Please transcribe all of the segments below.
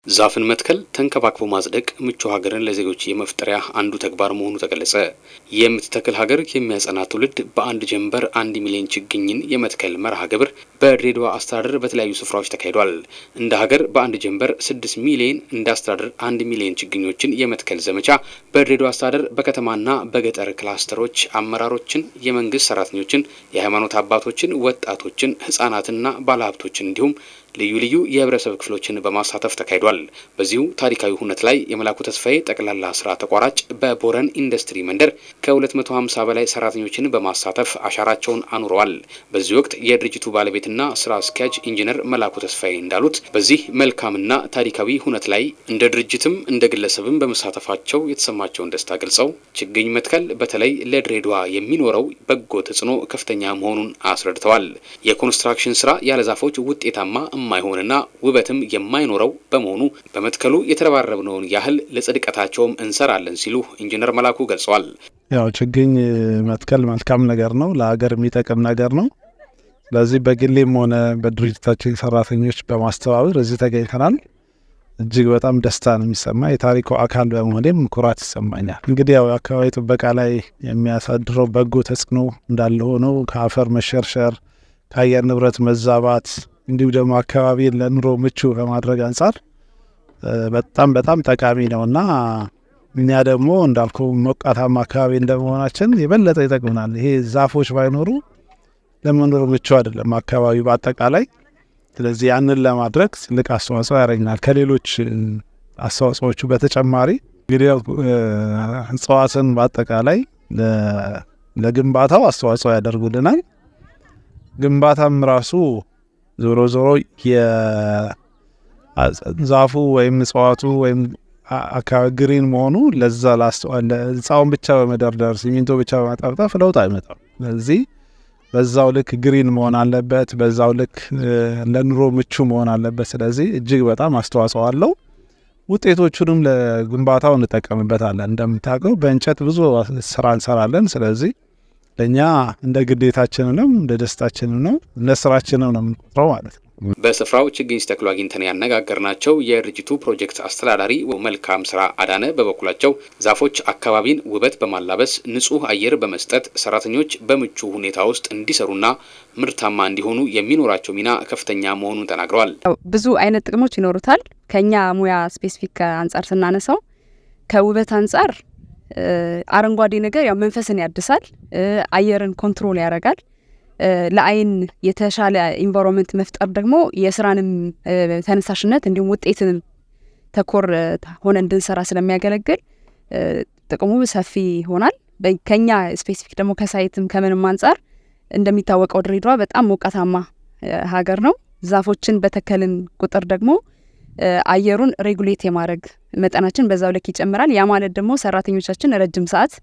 ዛፍን መትከል ተንከባክቦ ማጽደቅ ምቹ ሀገርን ለዜጎች የመፍጠሪያ አንዱ ተግባር መሆኑ ተገለጸ። የምትተክል ሀገር የሚያጸና ትውልድ በአንድ ጀንበር 1 ሚሊዮን ችግኝን የመትከል መርሃ ግብር በድሬዳዋ አስተዳደር በተለያዩ ስፍራዎች ተካሂዷል። እንደ ሀገር በአንድ ጀንበር 6 ሚሊዮን እንደ አስተዳደር 1 ሚሊዮን ችግኞችን የመትከል ዘመቻ በድሬዳዋ አስተዳደር በከተማና በገጠር ክላስተሮች አመራሮችን፣ የመንግስት ሰራተኞችን፣ የሃይማኖት አባቶችን፣ ወጣቶችን፣ ህጻናትና ባለሀብቶችን እንዲሁም ልዩ ልዩ የህብረተሰብ ክፍሎችን በማሳተፍ ተካሂዷል። በዚሁ ታሪካዊ ሁነት ላይ የመላኩ ተስፋዬ ጠቅላላ ስራ ተቋራጭ በቦረን ኢንዱስትሪ መንደር ከ250 በላይ ሰራተኞችን በማሳተፍ አሻራቸውን አኑረዋል። በዚህ ወቅት የድርጅቱ ባለቤትና ስራ አስኪያጅ ኢንጂነር መላኩ ተስፋዬ እንዳሉት በዚህ መልካምና ታሪካዊ ሁነት ላይ እንደ ድርጅትም እንደ ግለሰብም በመሳተፋቸው የተሰማቸውን ደስታ ገልጸው ችግኝ መትከል በተለይ ለድሬዳዋ የሚኖረው በጎ ተጽዕኖ ከፍተኛ መሆኑን አስረድተዋል። የኮንስትራክሽን ስራ ያለ ዛፎች ውጤታማ የማይሆንና ውበትም የማይኖረው በመሆኑ በመትከሉ የተረባረብነውን ያህል ለጽድቀታቸውም እንሰራለን ሲሉ ኢንጂነር መላኩ ገልጸዋል። ያው ችግኝ መትከል መልካም ነገር ነው፣ ለሀገር የሚጠቅም ነገር ነው። ስለዚህ በግሌም ሆነ በድርጅታችን ሰራተኞች በማስተባበር እዚህ ተገኝተናል። እጅግ በጣም ደስታ ነው የሚሰማ። የታሪኩ አካል በመሆኔም ኩራት ይሰማኛል። እንግዲህ ያው አካባቢ ጥበቃ ላይ የሚያሳድረው በጎ ተጽዕኖ እንዳለ ሆኖ ከአፈር መሸርሸር፣ ከአየር ንብረት መዛባት እንዲሁም ደግሞ አካባቢን ለኑሮ ምቹ ከማድረግ አንጻር በጣም ጠቃሚ ነውና እኛ ደግሞ እንዳልኩ ሞቃታማ አካባቢ እንደመሆናችን የበለጠ ይጠቅመናል። ይሄ ዛፎች ባይኖሩ ለመኖር ምቹ አይደለም አካባቢ በአጠቃላይ። ስለዚህ ያንን ለማድረግ ትልቅ አስተዋጽኦ ያደርግናል። ከሌሎች አስተዋጽኦቹ በተጨማሪ እንግዲህ እጽዋትን በአጠቃላይ ለግንባታው አስተዋጽኦ ያደርጉልናል። ግንባታም ራሱ ዞሮ የዛፉ ወይም እጽዋቱ ወይም አካባቢ ግሪን መሆኑ ለዛ ህንፃውን ብቻ በመደርደር ሲሚንቶ ብቻ በማጠፍጠፍ ለውጥ አይመጣም። ስለዚህ በዛው ልክ ግሪን መሆን አለበት፣ በዛው ልክ ለኑሮ ምቹ መሆን አለበት። ስለዚህ እጅግ በጣም አስተዋጽኦ አለው። ውጤቶቹንም ለግንባታው እንጠቀምበታለን። እንደምታውቀው በእንጨት ብዙ ስራ እንሰራለን። ስለዚህ ለኛ እንደ ግዴታችንንም እንደ ደስታችንም ነው እንደ ስራችንም ነው የምንቆጥረው ማለት ነው። በስፍራው ችግኝ ሲተክሉ አግኝተን ያነጋገርናቸው የድርጅቱ ፕሮጀክት አስተዳዳሪ መልካም ስራ አዳነ በበኩላቸው ዛፎች አካባቢን ውበት በማላበስ ንጹህ አየር በመስጠት ሰራተኞች በምቹ ሁኔታ ውስጥ እንዲሰሩና ምርታማ እንዲሆኑ የሚኖራቸው ሚና ከፍተኛ መሆኑን ተናግረዋል። ብዙ አይነት ጥቅሞች ይኖሩታል። ከኛ ሙያ ስፔሲፊክ አንጻር ስናነሳው ከውበት አንጻር አረንጓዴ ነገር ያው መንፈስን ያድሳል፣ አየርን ኮንትሮል ያደርጋል። ለአይን የተሻለ ኢንቫይሮንመንት መፍጠር ደግሞ የስራንም ተነሳሽነት እንዲሁም ውጤትን ተኮር ሆነ እንድንሰራ ስለሚያገለግል ጥቅሙ ሰፊ ይሆናል። ከኛ ስፔሲፊክ ደግሞ ከሳይትም ከምንም አንጻር እንደሚታወቀው ድሬዳዋ በጣም ሞቃታማ ሀገር ነው። ዛፎችን በተከልን ቁጥር ደግሞ አየሩን ሬጉሌት የማድረግ መጠናችን በዛው ልክ ይጨምራል። ያ ማለት ደግሞ ሰራተኞቻችን ረጅም ሰዓት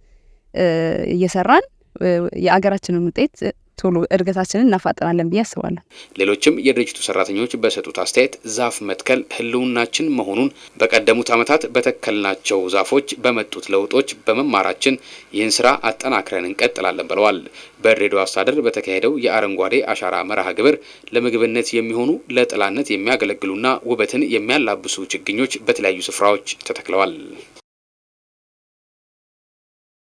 እየሰራን የአገራችንን ውጤት ቶሎ እድገታችንን እናፋጥናለን ብዬ አስባለሁ። ሌሎችም የድርጅቱ ሰራተኞች በሰጡት አስተያየት ዛፍ መትከል ህልውናችን መሆኑን በቀደሙት ዓመታት በተከልናቸው ዛፎች በመጡት ለውጦች በመማራችን ይህን ስራ አጠናክረን እንቀጥላለን ብለዋል። በድሬዳዋ አስተዳደር በተካሄደው የአረንጓዴ አሻራ መርሃ ግብር ለምግብነት የሚሆኑ ለጥላነት የሚያገለግሉና ውበትን የሚያላብሱ ችግኞች በተለያዩ ስፍራዎች ተተክለዋል።